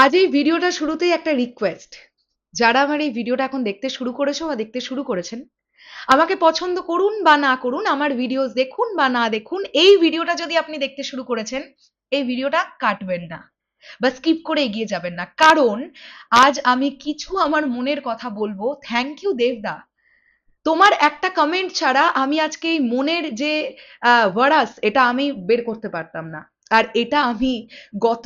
আজ এই ভিডিওটা শুরুতেই একটা রিকোয়েস্ট, যারা আমার এই ভিডিওটা এখন দেখতে শুরু করেছো বা দেখতে শুরু করেছেন, আমাকে পছন্দ করুন বা না করুন, আমার ভিডিওস দেখুন বা না দেখুন, এই ভিডিওটা যদি আপনি দেখতে শুরু করেছেন, এই ভিডিওটা কাটবেন না বা স্কিপ করে এগিয়ে যাবেন না, কারণ আজ আমি কিছু আমার মনের কথা বলবো। থ্যাংক ইউ দেবদা, তোমার একটা কমেন্ট ছাড়া আমি আজকে এই মনের যে ভারাস, এটা আমি বের করতে পারতাম না। আর এটা আমি গত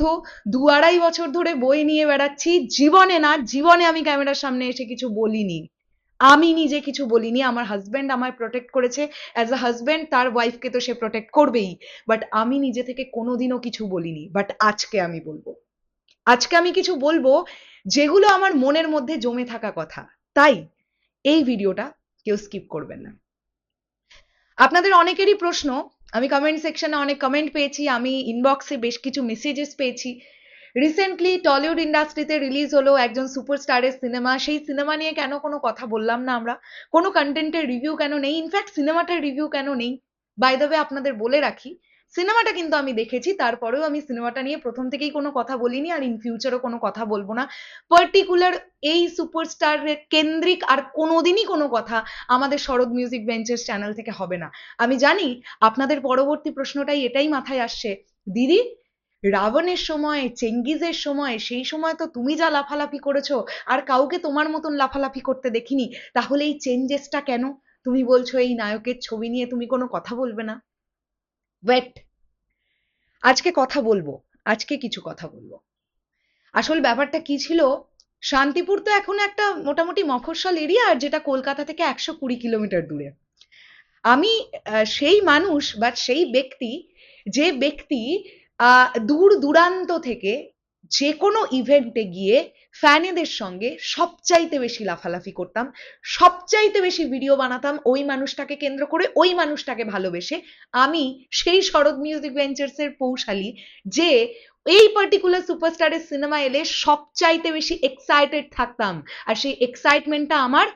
2-2.5 বছর ধরে বই নিয়ে বেড়াচ্ছি। জীবনে না, জীবনে আমি ক্যামেরার সামনে এসে কিছু বলিনি, আমি নিজে কিছু বলিনি। আমার হাজবেন্ড আমায় প্রোটেক্ট করেছে, অ্যাজ আ হাজবেন্ড তার ওয়াইফকে তো সে প্রোটেক্ট করবেই, বাট আমি নিজে থেকে কোনোদিনও কিছু বলিনি। বাট আজকে আমি বলবো, আজকে আমি কিছু বলবো যেগুলো আমার মনের মধ্যে জমে থাকা কথা। তাই এই ভিডিওটা কেউ স্কিপ করবেন না। আপনাদের অনেকেরই প্রশ্ন, আমি কমেন্ট সেকশনে অনেক কমেন্ট পেয়েছি, আমি ইনবক্সে বেশ কিছু মেসেজেস পেয়েছি। রিসেন্টলি টলিউড ইন্ডাস্ট্রিতে রিলিজ হলো একজন সুপারস্টারের সিনেমা, সেই সিনেমা নিয়ে কেন কোনো কথা বললাম না আমরা, কোনো কন্টেন্টের রিভিউ কেন নেই, ইনফ্যাক্ট সিনেমাটার রিভিউ কেন নেই। বাই দ্য ওয়ে আপনাদের বলে রাখি, সিনেমাটা কিন্তু আমি দেখেছি, তারপরেও আমি সিনেমাটা নিয়ে প্রথম থেকেই কোনো কথা বলিনি, আর ইন ফিউচারও কোনো কথা বলবো না। পার্টিকুলার এই সুপারস্টার কেন্দ্রিক আর কোনোদিনই কোনো কথা আমাদের শরৎ মিউজিক বেঞ্চেস চ্যানেল থেকে হবে না। আমি জানি আপনাদের পরবর্তী প্রশ্নটাই এটাই মাথায় আসছে, দিদি রাবণের সময়, চেঙ্গিজের সময়, সেই সময় তো তুমি যা লাফালাফি করেছো আর কাউকে তোমার মতন লাফালাফি করতে দেখিনি, তাহলে এই চেঞ্জেসটা কেন? তুমি বলছো এই নায়কের ছবি নিয়ে তুমি কোনো কথা বলবে না। ওয়েট, আজকে কথা বলবো, আজকে কিছু কথা বলবো। আসল ব্যাপারটা কি ছিল, শান্তিপুর তো এখন একটা মোটামুটি মফস্বল এরিয়া, আর যেটা কলকাতা থেকে 120 কিলোমিটার দূরে। আমি সেই মানুষ বা সেই ব্যক্তি, যে ব্যক্তি দূর দূরান্ত থেকে যে কোনো ইভেন্টে গিয়ে ফ্যানেদের সঙ্গে সবচাইতে বেশি লাফালাফি করতাম, সবচাইতে বেশি ভিডিও বানাতাম ওই মানুষটাকে কেন্দ্র করে, ওই মানুষটাকে ভালোবেসে। আমি সেই শরৎ মিউজিক ভেঞ্চার্সের পৌশালী, যে এই পার্টিকুলার সুপারস্টারের সিনেমা এলে সবচাইতে বেশি এক্সাইটেড থাকতাম। আর সেই এক্সাইটমেন্টটা আমার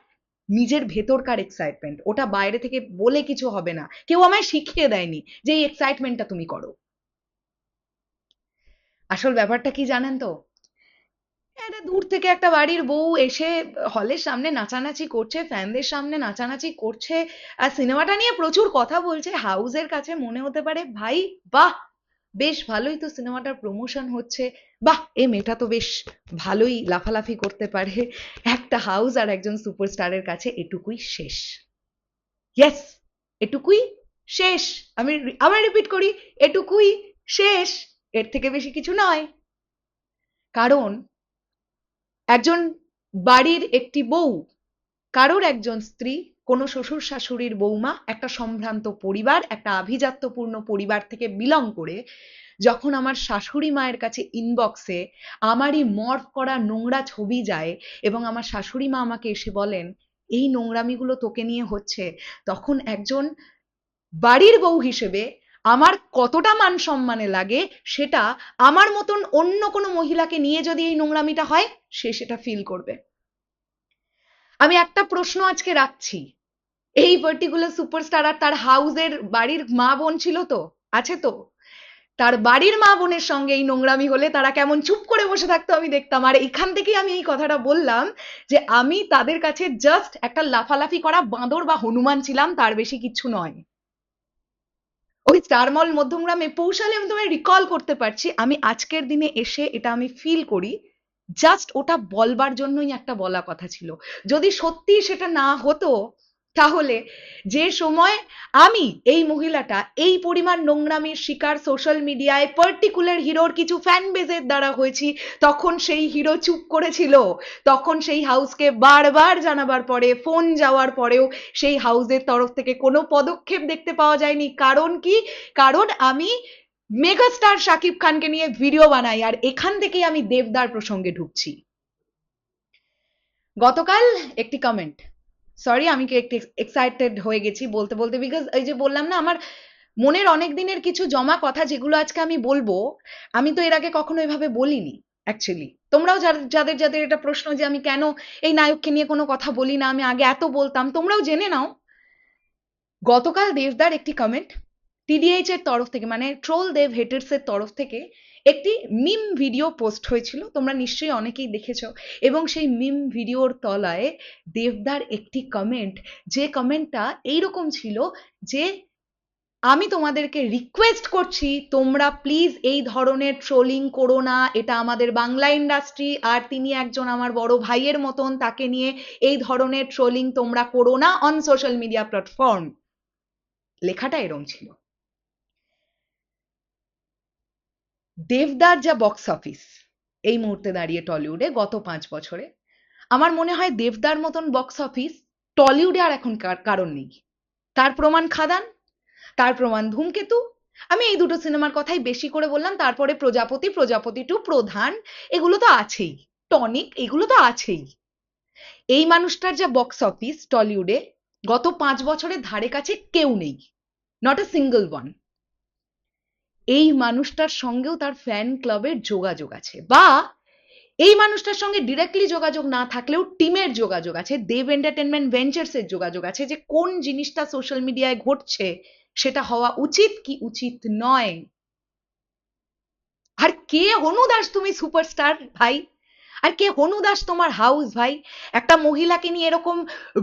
নিজের ভেতরকার এক্সাইটমেন্ট, ওটা বাইরে থেকে বলে কিছু হবে না, কেউ আমায় শিখিয়ে দেয়নি যে এই এক্সাইটমেন্টটা তুমি করো। আসল ব্যাপারটা কি জানেন তো, একটা দূর থেকে একটা বাড়ির বউ এসে হলের সামনে নাচানাচি করছে, ফ্যানদের সামনে নাচানাচি করছে, আর সিনেমাটা নিয়ে প্রচুর কথা বলছে। হাউসের কাছে মনে হতে পারে ভাই বাহ, বেশ ভালোই তো সিনেমাটার প্রমোশন হচ্ছে, বাহ এ মেয়েটা তো বেশ ভালোই লাফালাফি করতে পারে। একটা হাউস আর একজন সুপারস্টারের কাছে এটুকুই শেষ। ইয়েস, এটুকুই শেষ। আমি আবার রিপিট করি, এটুকুই শেষ, এর থেকে বেশি কিছু নয়। কারণ একজন বাড়ির একটি বউ, কারোর একজন স্ত্রী, কোনো শ্বশুর শাশুড়ির বৌমা, একটা সম্ভ্রান্ত পরিবার, একটা আভিজাত্যপূর্ণ পরিবার থেকে বিলং করে যখন আমার শাশুড়ি মায়ের কাছে ইনবক্সে আমারই মর্ফ করা নোংরা ছবি যায়, এবং আমার শাশুড়ি মা আমাকে এসে বলেন এই নোংরামিগুলো তোকে নিয়ে হচ্ছে, তখন একজন বাড়ির বউ হিসেবে আমার কতটা মান সম্মানে লাগে, সেটা আমার মতন অন্য কোনো মহিলাকে নিয়ে যদি এই নোংরামিটা হয়, সে সেটা ফিল করবে। আমি একটা প্রশ্ন আজকে রাখছি, এই পার্টিকুলার সুপারস্টার আর তার হাউসের বাড়ির মা বোন ছিল তো, আছে তো, তার বাড়ির মা বোনের সঙ্গে এই নোংরামি হলে তারা কেমন চুপ করে বসে থাকতো আমি দেখতাম। আর এখান থেকেই আমি এই কথাটা বললাম যে আমি তাদের কাছে জাস্ট একটা লাফালাফি করা বাঁদর বা হনুমান ছিলাম, তার বেশি কিছু নয়। ওই স্টারমল মধ্যমগ্রামে পৌঁছালে আমি তোমায় রিকল করতে পারছি, আমি আজকের দিনে এসে এটা আমি ফিল করি, জাস্ট ওটা বলবার জন্যই একটা বলা কথা ছিল। যদি সত্যি সেটা না হতো, তাহলে যে সময় আমি এই মহিলাটা এই পরিমাণ নোংরামির শিকার সোশ্যাল মিডিয়ায় পার্টিকুলার হিরোর কিছু ফ্যান বেজের দ্বারা হয়েছি, তখন সেই হিরো চুপ করেছিল। তখন সেই হাউসকে বারবার জানাবার পরে, ফোন যাওয়ার পরেও সেই হাউসের তরফ থেকে কোনো পদক্ষেপ দেখতে পাওয়া যায়নি। কারণ কি? কারণ আমি মেগাস্টার শাকিব খানকে নিয়ে ভিডিও বানাই। আর এখান থেকেই আমি দেবদার প্রসঙ্গে ঢুকছি। গতকাল একটি কমেন্ট, সরি আমি কি একটু এক্সাইটেড হয়ে গেছি বলতে বলতে, বিকজ এই যে বললাম না, আমার মনের অনেক দিনের কিছু জমা কথা যেগুলো আজকে আমি বলবো, আমি তো এর আগে কখনো এভাবে বলিনি অ্যাকচুয়ালি। তোমরাও যাদের যাদের এটা প্রশ্ন যে আমি কেন এই নায়ককে নিয়ে কোনো কথা বলি না, আমি আগে এত বলতাম, তোমরাও জেনে নাও। গতকাল দেবদার একটি কমেন্ট টিডিএইচ এর তরফ থেকে, মানে ট্রোল দেব হেটার্স এর তরফ থেকে একটি মিম ভিডিও পোস্ট হয়েছিল, তোমরা নিশ্চয়ই অনেকেই দেখেছো, এবং সেই মিম ভিডিওর তলায় দেবদার একটি কমেন্ট, যে কমেন্টটা এইরকম ছিল যে আমি তোমাদেরকে রিকোয়েস্ট করছি তোমরা প্লিজ এই ধরনের ট্রোলিং করো না, এটা আমাদের বাংলা ইন্ডাস্ট্রি, আর তিনি একজন আমার বড় ভাইয়ের মতন, তাকে নিয়ে এই ধরনের ট্রোলিং তোমরা করো না অন সোশ্যাল মিডিয়া প্ল্যাটফর্ম। লেখাটা এরম ছিল। দেবদার যা বক্স অফিস এই মুহূর্তে দাঁড়িয়ে টলিউডে গত 5 বছরে, আমার মনে হয় দেবদার মতন বক্স অফিস টলিউডে আর এখন কারণ নেই। তার প্রমাণ খাদান, তার প্রমাণ ধূমকেতু, আমি এই দুটো সিনেমার কথাই বেশি করে বললাম, তারপরে প্রজাপতি, প্রজাপতি 2, প্রধান, এগুলো তো আছেই, টনিক, এগুলো তো আছেই। এই মানুষটার যা বক্স অফিস টলিউডে গত 5 বছরের ধারে কাছে কেউ নেই, নট এ সিঙ্গল ওয়ান। এই মানুষটার সঙ্গেও তার ফ্যান ক্লাবের যোগাযোগ আছে, বা এই মানুষটার সঙ্গে ডিরেক্টলি যোগাযোগ না থাকলেও টিমের যোগাযোগ আছে, দেব এন্টারটেনমেন্ট ভেঞ্চার্সের যোগাযোগ আছে, যে কোন জিনিসটা সোশ্যাল মিডিয়ায় ঘটছে সেটা হওয়া উচিত কি উচিত নয়। আর কে হনু দাস তুমি সুপারস্টার ভাই, আর কে হনু দাস তোমার হাউস ভাই, একটা মহিলাকে নিয়ে এরকম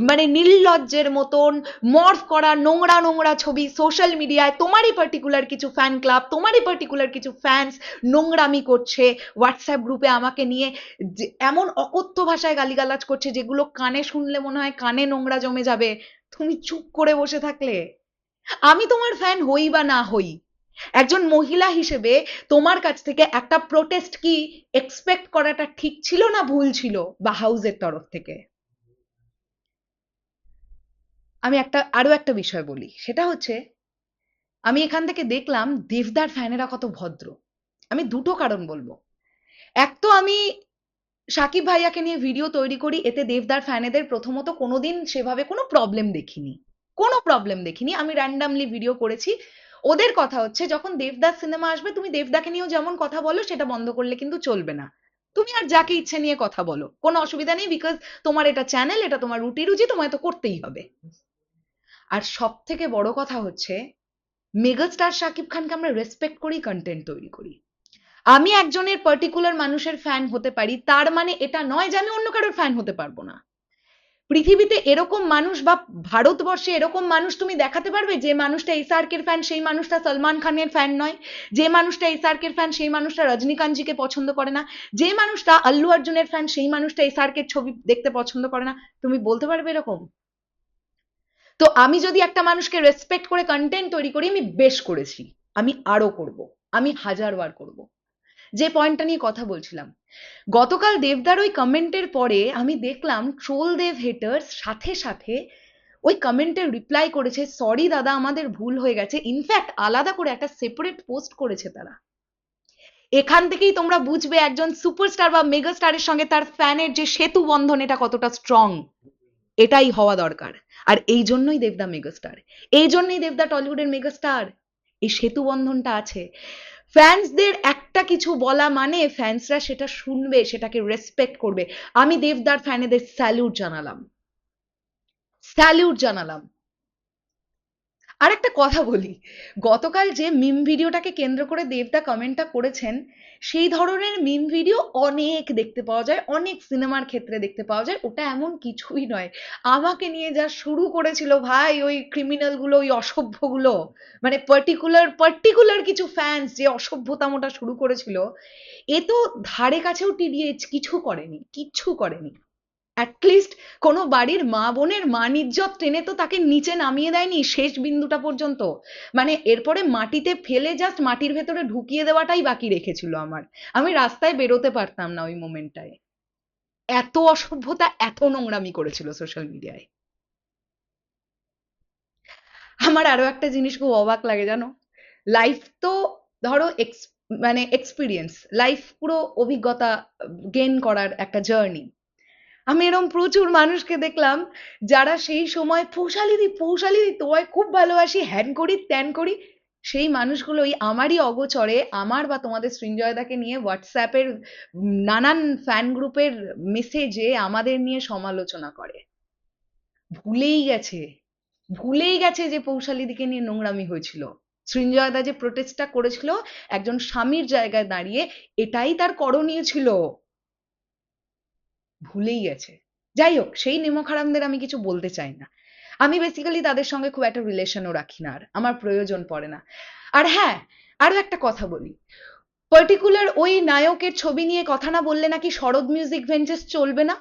মানে নির্লজ্জের মতন মর্ফ করা নোংরা নোংরা ছবি সোশ্যাল মিডিয়ায়, তোমারই পার্টিকুলার কিছু ফ্যান ক্লাব, তোমারই পার্টিকুলার কিছু ফ্যান্স নোংরামি করছে হোয়াটসঅ্যাপ গ্রুপে আমাকে নিয়ে, এমন অকথ্য ভাষায় গালিগালাজ করছে যেগুলো কানে শুনলে মনে হয় কানে নোংরা জমে যাবে, তুমি চুপ করে বসে থাকলে। আমি তোমার ফ্যান হই বা না হই, একজন মহিলা হিসেবে তোমার কাছ থেকে একটা প্রোটেস্ট কি এক্সপেক্ট করাটা ঠিক ছিল না ভুল ছিল, বা হাউসের তরফ থেকে? আমি আরো একটা বিষয় বলি, সেটা হচ্ছে আমি এখান থেকে দেখলাম দেবদার ফ্যানেরা কত ভদ্র। আমি দুটো কারণ বলবো। এক তো আমি সাকিব ভাইয়াকে নিয়ে ভিডিও তৈরি করি, এতে দেবদার ফ্যানেদের প্রথমত কোনোদিন সেভাবে কোনো প্রবলেম দেখিনি, কোনো প্রবলেম দেখিনি, আমি র্যান্ডামলি ভিডিও করেছি। ওদের কথা হচ্ছে যখন দেবদার সিনেমা আসবে তুমি দেবদাকে নিয়েও যেমন কথা বলো সেটা বন্ধ করলে কিন্তু চলবে না, তুমি আর যাকে ইচ্ছে নিয়ে কথা বলো, কোনো অসুবিধা নেই, বিকজ তোমার এটা চ্যানেল, এটা তোমার রুটি রুজি, তোমায় তো করতেই হবে। আর সব থেকে বড় কথা হচ্ছে মেগাস্টার শাকিব খানকে আমরা রেসপেক্ট করি, কন্টেন্ট তৈরি করি। আমি একজনের পার্টিকুলার মানুষের ফ্যান হতে পারি, তার মানে এটা নয় যে আমি অন্য কারোর ফ্যান হতে পারবো না। পৃথিবীতে এরকম মানুষ বা ভারতবর্ষে এরকম মানুষ তুমি দেখাতে পারবে যে মানুষটা এসআরকের ফ্যান সেই মানুষটা সলমান খানের ফ্যান নয়, যে মানুষটা এসআরকের ফ্যান সেই মানুষটা রজনীকান্তজিকে পছন্দ করে না, যে মানুষটা আল্লু অর্জুনের ফ্যান সেই মানুষটা এসআরকের ছবি দেখতে পছন্দ করে না? তুমি বলতে পারবে এরকম? তো আমি যদি একটা মানুষকে রেসপেক্ট করে কন্টেন্ট তৈরি করি, আমি বেশ করেছি, আমি আরো করব, আমি হাজারবার করব। যে পয়েন্টটা নিয়ে কথা বলছিলাম, গতকাল দেবদার ওই কমেন্টের পরে আমি দেখলাম ট্রোল দেব হেটার্স সাথে সাথে ওই কমেন্টের রিপ্লাই করেছে, সরি দাদা আমাদের ভুল হয়ে গেছে, ইনফ্যাক্ট আলাদা করে একটা সেপারেট পোস্ট করেছে তারা। এখান থেকেই তোমরা বুঝবে একজন সুপারস্টার বা মেগাস্টারের সঙ্গে তার ফ্যানের যে সেতু বন্ধন এটা কতটা স্ট্রং, এটাই হওয়া দরকার। আর এই জন্যই দেবদা মেগাস্টার, এই জন্যই দেবদা টলিউডের মেগাস্টার, এই সেতু বন্ধনটা আছে। ফ্যান্সদের একটা কিছু বলা মানে ফ্যান্সরা সেটা শুনবে, সেটাকে রেসপেক্ট করবে। আমি দেবদার ফ্যানেদের স্যালুট জানালাম, স্যালুট জানালাম। আর একটা কথা বলি, গতকাল যে মিম ভিডিওটাকে কেন্দ্র করে দেবদা কমেন্টটা করেছেন, সেই ধরনের মিম ভিডিও অনেক দেখতে পাওয়া যায়, অনেক সিনেমার ক্ষেত্রে দেখতে পাওয়া যায়, ওটা এমন কিছুই নয়। আমাকে নিয়ে যা শুরু করেছিল ভাই ওই ক্রিমিনাল গুলো, ওই অসভ্য গুলো, মানে পার্টিকুলার কিছু ফ্যান্স যে অসভ্যতামোটা শুরু করেছিল, এ তো ধারে কাছেও টিডিএইচ কিছু করেনি, কিচ্ছু করেনি। অ্যাটলিস্ট কোনো বাড়ির মা বোনের মান ইজ্জত টেনে তো তাকে নিচে নামিয়ে দেয়নি শেষ বিন্দুটা পর্যন্ত, মানে এরপরে মাটিতে ফেলে জাস্ট মাটির ভেতরে ঢুকিয়ে দেওয়াটাই বাকি রেখেছিল আমার। আমি রাস্তায় বেরোতে পারতাম না ওই মোমেন্টটায়, এত অসভ্যতা এত নোংরামি করেছিল সোশ্যাল মিডিয়ায়। আমার আরো একটা জিনিস খুব অবাক লাগে জানো, লাইফ তো ধরো মানে এক্সপিরিয়েন্স, লাইফ পুরো অভিজ্ঞতা গেইন করার একটা জার্নি। আমি এরকম প্রচুর মানুষকে দেখলাম যারা সেই সময় পৌশালিদি তোমায় খুব ভালোবাসি, হ্যান করি ত্যান করি, সেই মানুষগুলোই আমারই অগোচরে আমার বা তোমাদের সৃঞ্জয়দাকে নিয়ে হোয়াটসঅ্যাপের নানান ফ্যান গ্রুপের মেসেজে আমাদের নিয়ে সমালোচনা করে। ভুলেই গেছে, ভুলেই গেছে যে পৌশালিদিকে নিয়ে নোংরামি হয়েছিল। সৃঞ্জয় দা যে প্রোটেস্টটা করেছিল একজন স্বামীর জায়গায় দাঁড়িয়ে, এটাই তার করণীয় ছিল, ভুলেই গেছে। যাই হোক, সেই নিমকহারামদের আমি কিছু বলতে চাই না। আমি বেসিক্যালি তাদের সঙ্গে খুব একটা রিলেশনও রাখি না, আর আমার প্রয়োজন পড়ে না। আর হ্যাঁ, আরো একটা কথা বলি, পার্টিকুলার ওই নায়কের ছবি নিয়ে কথা না বললে নাকি শরৎ মিউজিক ভেঞ্চার্স চলবে না,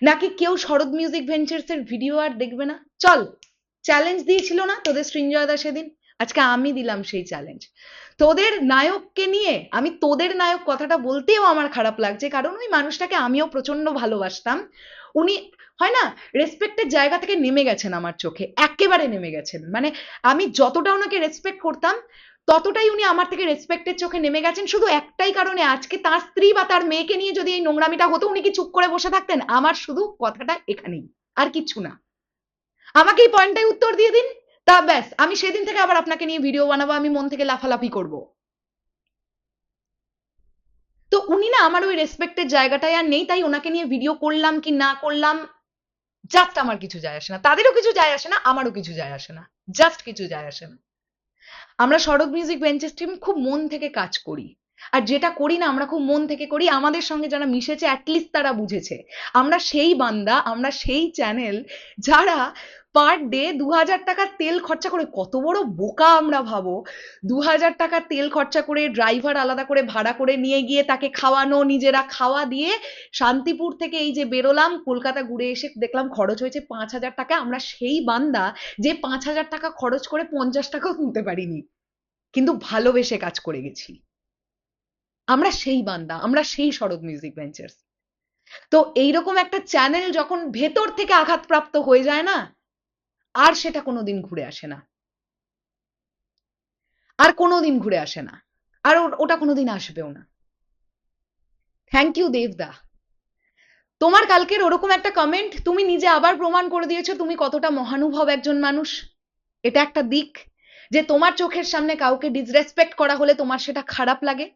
নাকি কেউ শরৎ মিউজিক ভেঞ্চার্স এর ভিডিও আর দেখবে না। চল, চ্যালেঞ্জ দিয়েছিল না তোদের সৃঞ্জয় দা সেদিন, আজকে আমি দিলাম সেই চ্যালেঞ্জ। তোদের নায়ককে নিয়ে, আমি তোদের নায়ক কথাটা বলতেও আমার খারাপ লাগছে, কারণ ওই মানুষটাকে আমিও প্রচন্ড ভালোবাসতাম। উনি হয় না রেসপেক্টের জায়গা থেকে নেমে গেছেন আমার চোখে, একেবারে নেমে গেছেন। মানে আমি যতটা ওনাকে রেসপেক্ট করতাম, ততটাই উনি আমার থেকে রেসপেক্টের চোখে নেমে গেছেন, শুধু একটাই কারণে, আজকে তার স্ত্রী বা তার মেয়েকে নিয়ে যদি এই নোংরামিটা হতো, উনি কি চুপ করে বসে থাকতেন? আমার শুধু কথাটা এখানেই, আর কিচ্ছু না। আমাকে এই পয়েন্টটাই উত্তর দিয়ে দিন, তা ব্যাস, আমি সেদিন থেকে আবার আপনাকে নিয়ে ভিডিও বানাবো, আমি মন থেকে লাফালাফি করব। তো উনি না আমার ওই রেসপেক্টের জায়গাটায় আর নেই, তাই ওনাকে নিয়ে ভিডিও করলাম কি না করলাম জাস্ট আমার কিছু যায় আসে না, তাদেরও কিছু যায় আসে না, আমারও কিছু যায় আসে না, জাস্ট কিছু যায় আসে না। আমরা শরৎ মিউজিক ভেঞ্চার্স টিম খুব মন থেকে কাজ করি, আর যেটা করি না আমরা খুব মন থেকে করি। আমাদের সঙ্গে যারা মিশেছে অ্যাটলিস্ট তারা বুঝেছে আমরা সেই বান্দা, আমরা সেই চ্যানেল যারা পার ডে 2000 টাকার তেল খরচা করে, কত বড় বোকা আমরা ভাবো, 2000 টাকার তেল খরচা করে ড্রাইভার আলাদা করে ভাড়া করে নিয়ে গিয়ে তাকে খাওয়ানো, নিজেরা খাওয়া দিয়ে শান্তিপুর থেকে এই যে বেরোলাম, কলকাতা ঘুরে এসে দেখলাম খরচ হয়েছে 5000 টাকা। আমরা সেই বান্দা যে 5000 টাকা খরচ করে 50 টাকাও তুলতে পারিনি, কিন্তু ভালোবেসে কাজ করে গেছি। আমরা সেই বান্দা, আমরা সেই শরৎ মিউজিক ভেঞ্চার্স। তো এইরকম একটা চ্যানেল যখন ভেতর থেকে আঘাতপ্রাপ্ত হয়ে যায় না, আর সেটা কোনোদিন ঘুরে আসে না, আর কোনোদিন ঘুরে আসে না, আর ওটা কোনোদিন আসবেও না। থ্যাংক ইউ দেবদা, তোমার কালকের ওরকম একটা কমেন্ট, তুমি নিজে আবার প্রমাণ করে দিয়েছো তুমি কতটা মহানুভব একজন মানুষ। এটা একটা দিক যে তোমার চোখের সামনে কাউকে ডিসরেসপেক্ট করা হলে তোমার সেটা খারাপ লাগে।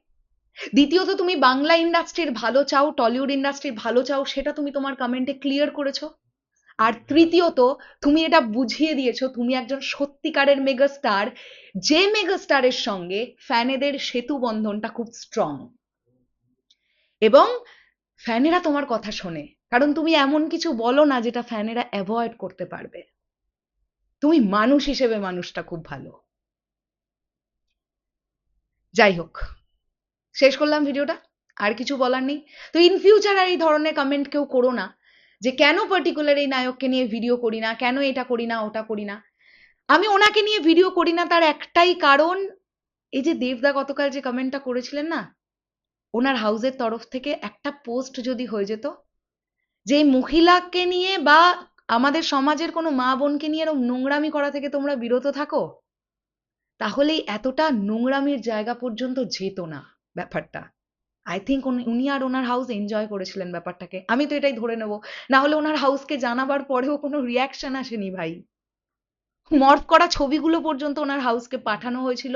দ্বিতীয়ত, তুমি বাংলা ইন্ডাস্ট্রির ভালো চাও, টলিউড ইন্ডাস্ট্রির ভালো চাও, সেটা তুমি তোমার কমেন্টে ক্লিয়ার করেছো। আর তৃতীয়ত, তুমি এটা বুঝিয়ে দিয়েছো তুমি একজন সত্যিকারের মেগাস্টার, যে মেগাস্টারের সঙ্গে ফ্যানেদের সেতু বন্ধনটা খুব স্ট্রং, এবং ফ্যানেরা তোমার কথা শোনে, কারণ তুমি এমন কিছু বলো না যেটা ফ্যানেরা অ্যাভয়েড করতে পারবে। তুমি মানুষ হিসেবে মানুষটা খুব ভালো। যাই হোক, শেষ করলাম ভিডিওটা, আর কিছু বলার নেই। তো ইন ফিউচার আর এই ধরনের কমেন্ট কেউ করো না যে কেন পার্টিকুলার এই নায়ককে নিয়ে ভিডিও করি না, কেন এটা করি না, ওটা করি না। আমি ওনাকে নিয়ে ভিডিও করি না তার একটাই কারণ, এই যে দেবদা গতকাল যে কমেন্টটা করেছিলেন না, ওনার হাউসের তরফ থেকে একটা পোস্ট যদি হয়ে যেত যে মহিলাকে নিয়ে বা আমাদের সমাজের কোনো মা বোনকে নিয়ে এরকম নোংরামি করা থেকে তোমরা বিরত থাকো, তাহলেই এতটা নোংরামির জায়গা পর্যন্ত যেত না ব্যাপারটা। আই থিঙ্ক উনি আর ওনার হাউস এনজয় করেছিলেন ব্যাপারটাকে, আমি তো এটাই ধরে নেব। না হলে ওনার হাউসকে জানাবার পরেও কোনো রিয়াকশন আসেনি ভাই, মর্ফ করা ছবিগুলো পর্যন্ত ওনার হাউসকে পাঠানো হয়েছিল,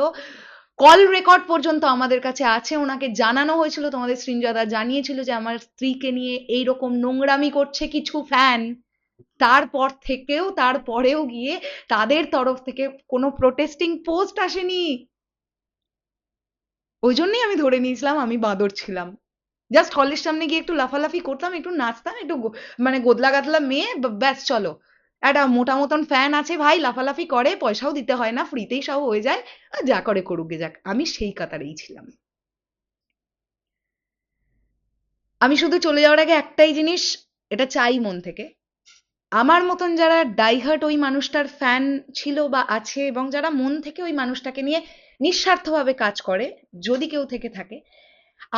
কল রেকর্ড পর্যন্ত আমাদের কাছে আছে, ওনাকে জানানো হয়েছিল, তোমাদের সৃঞ্জয়দা জানিয়েছিল যে আমার স্ত্রীকে নিয়ে এইরকম নোংরামি করছে কিছু ফ্যান। তারপর থেকেও, তারপরেও গিয়ে তাদের তরফ থেকে কোনো প্রোটেস্টিং পোস্ট আসেনি। ওই জন্যই আমি ধরে নিয়েছিলাম আমি বাঁদর ছিলাম, জাস্ট হলের সামনে গিয়ে একটু লাফালাফি করতাম, একটু নাচতাম, একটু মানে গোদলা গাদলা মেয়ে, ব্যাস চলো, একটা মোটা মতন ফ্যান আছে ভাই, লাফালাফি করে, পয়সাও দিতে হয় না, ফ্রিতেই সব হয়ে যায়, যা করে করুক গে যাক, আমি সেই কাতারেই ছিলাম। আমি শুধু চলে যাওয়ার আগে একটাই জিনিস, এটা চাই মন থেকে, আমার মতন যারা ডাইহার্ট ওই মানুষটার ফ্যান ছিল বা আছে, এবং যারা মন থেকে ওই মানুষটাকে নিয়ে নিঃস্বার্থভাবে কাজ করে, যদি কেউ থেকে থাকে,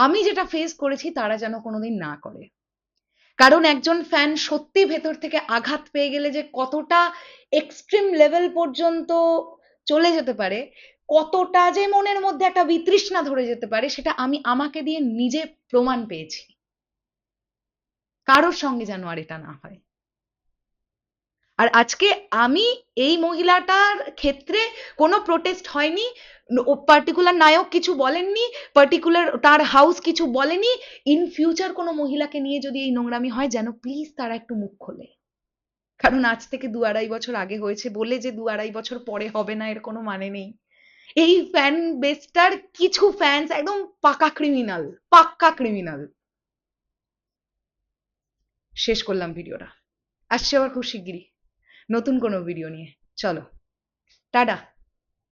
আমি যেটা ফেস করেছি তারা যেন কোনোদিন না করে। কারণ একজন ফ্যান সত্যি ভেতর থেকে আঘাত পেয়ে গেলে যে কতটা এক্সট্রিম লেভেল পর্যন্ত চলে যেতে পারে, কতটা যে মনের মধ্যে একটা বিতৃষ্ণা ধরে যেতে পারে, সেটা আমি আমাকে দিয়ে নিজে প্রমাণ পেয়েছি। কারোর সঙ্গে যেন আর এটা না হয়। আর আজকে আমি এই মহিলাটার ক্ষেত্রে কোনো প্রোটেস্ট হয়নি, পার্টিকুলার নায়ক কিছু বলেননি, পার্টিকুলার তার হাউস কিছু বলেনি। ইন ফিউচার কোনো মহিলাকে নিয়ে যদি এই নোংরামি হয়, যেন প্লিজ তারা একটু মুখ খোলে, কারণ আজ থেকে 2-2.5 বছর আগে হয়েছে বলে যে 2-2.5 বছর পরে হবে না এর কোনো মানে নেই। এই ফ্যান বেসটার কিছু ফ্যান্স একদম পাক্কা ক্রিমিনাল, পাক্কা ক্রিমিনাল। শেষ করলাম ভিডিওটা। আসছে আবার খুব শিগগিরই নতুন কোনো ভিডিও নিয়ে। চলো, টাটা।